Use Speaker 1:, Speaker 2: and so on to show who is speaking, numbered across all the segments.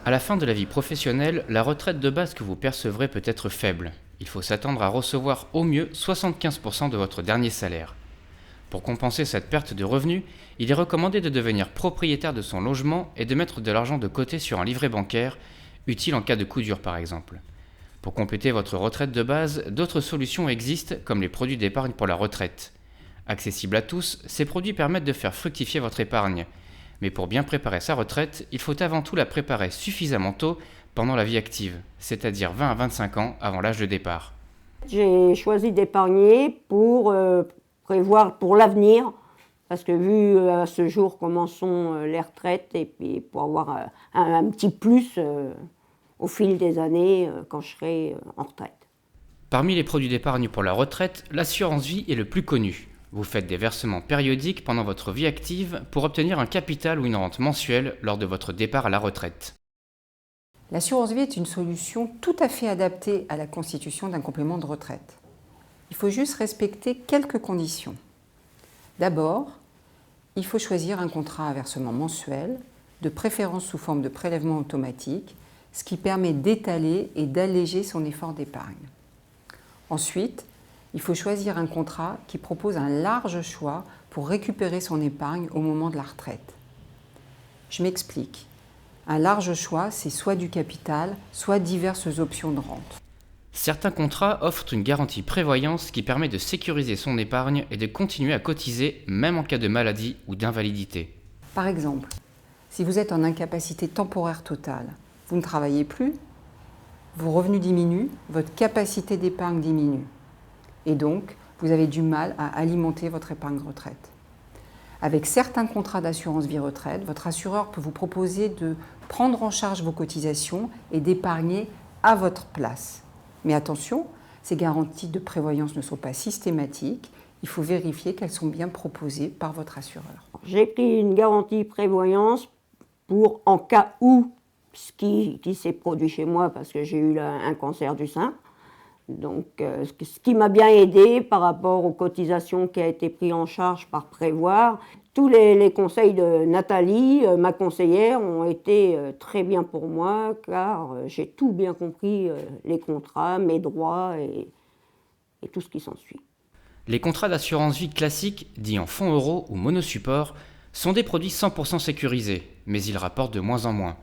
Speaker 1: À la fin de la vie professionnelle, la retraite de base que vous percevrez peut être faible. Il faut s'attendre à recevoir au mieux 75% de votre dernier salaire. Pour compenser cette perte de revenus, il est recommandé de devenir propriétaire de son logement et de mettre de l'argent de côté sur un livret bancaire, utile en cas de coup dur par exemple. Pour compléter votre retraite de base, d'autres solutions existent comme les produits d'épargne pour la retraite. Accessibles à tous, ces produits permettent de faire fructifier votre épargne. Mais pour bien préparer sa retraite, il faut avant tout la préparer suffisamment tôt pendant la vie active, c'est-à-dire 20 à 25 ans avant l'âge de départ.
Speaker 2: J'ai choisi d'épargner pour prévoir pour l'avenir, parce que vu à ce jour comment sont les retraites, et puis pour avoir un petit plus au fil des années quand je serai en retraite.
Speaker 1: Parmi les produits d'épargne pour la retraite, l'assurance vie est le plus connu. Vous faites des versements périodiques pendant votre vie active pour obtenir un capital ou une rente mensuelle lors de votre départ à la retraite.
Speaker 3: L'assurance vie est une solution tout à fait adaptée à la constitution d'un complément de retraite. Il faut juste respecter quelques conditions. D'abord, il faut choisir un contrat à versement mensuel, de préférence sous forme de prélèvement automatique, ce qui permet d'étaler et d'alléger son effort d'épargne. Ensuite, il faut choisir un contrat qui propose un large choix pour récupérer son épargne au moment de la retraite. Je m'explique. Un large choix, c'est soit du capital, soit diverses options de rente.
Speaker 1: Certains contrats offrent une garantie prévoyance qui permet de sécuriser son épargne et de continuer à cotiser même en cas de maladie ou d'invalidité.
Speaker 3: Par exemple, si vous êtes en incapacité temporaire totale, vous ne travaillez plus, vos revenus diminuent, votre capacité d'épargne diminue. Et donc, vous avez du mal à alimenter votre épargne retraite. Avec certains contrats d'assurance vie retraite, votre assureur peut vous proposer de prendre en charge vos cotisations et d'épargner à votre place. Mais attention, ces garanties de prévoyance ne sont pas systématiques. Il faut vérifier qu'elles sont bien proposées par votre assureur.
Speaker 2: J'ai pris une garantie prévoyance pour en cas où ce qui s'est produit chez moi parce que j'ai eu un cancer du sein. Donc, ce qui m'a bien aidé par rapport aux cotisations qui a été pris en charge par Prévoir. Tous les conseils de Nathalie, ma conseillère, ont été très bien pour moi car j'ai tout bien compris, les contrats, mes droits et tout ce qui s'ensuit.
Speaker 1: Les contrats d'assurance vie classiques, dits en fonds euros ou monosupport, sont des produits 100% sécurisés, mais ils rapportent de moins en moins.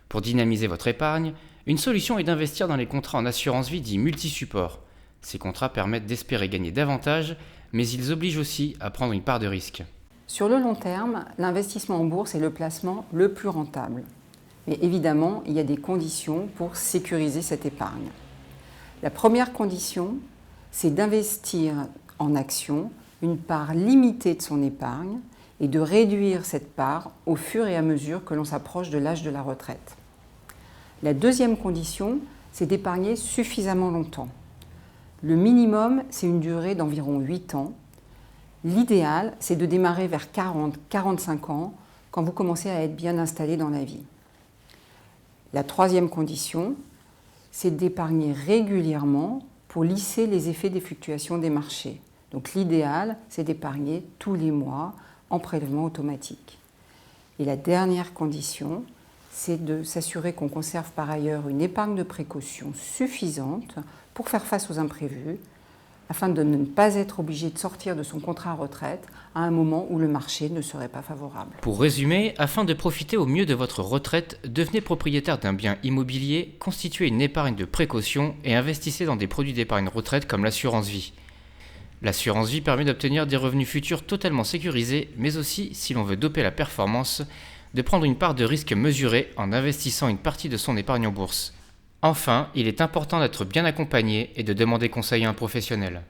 Speaker 1: Pour dynamiser votre épargne, une solution est d'investir dans les contrats en assurance vie dits multisupport. Ces contrats permettent d'espérer gagner davantage, mais ils obligent aussi à prendre une part de risque.
Speaker 3: Sur le long terme, l'investissement en bourse est le placement le plus rentable. Mais évidemment, il y a des conditions pour sécuriser cette épargne. La première condition, c'est d'investir en actions une part limitée de son épargne et de réduire cette part au fur et à mesure que l'on s'approche de l'âge de la retraite. La deuxième condition, c'est d'épargner suffisamment longtemps. Le minimum, c'est une durée d'environ 8 ans. L'idéal, c'est de démarrer vers 40-45 ans, quand vous commencez à être bien installé dans la vie. La troisième condition, c'est d'épargner régulièrement pour lisser les effets des fluctuations des marchés. Donc l'idéal, c'est d'épargner tous les mois en prélèvement automatique. Et la dernière condition, c'est de s'assurer qu'on conserve par ailleurs une épargne de précaution suffisante pour faire face aux imprévus, afin de ne pas être obligé de sortir de son contrat à retraite à un moment où le marché ne serait pas favorable.
Speaker 1: Pour résumer, afin de profiter au mieux de votre retraite, devenez propriétaire d'un bien immobilier, constituez une épargne de précaution et investissez dans des produits d'épargne retraite comme l'assurance vie. L'assurance vie permet d'obtenir des revenus futurs totalement sécurisés, mais aussi, si l'on veut doper la performance, de prendre une part de risque mesurée en investissant une partie de son épargne en bourse. Enfin, il est important d'être bien accompagné et de demander conseil à un professionnel.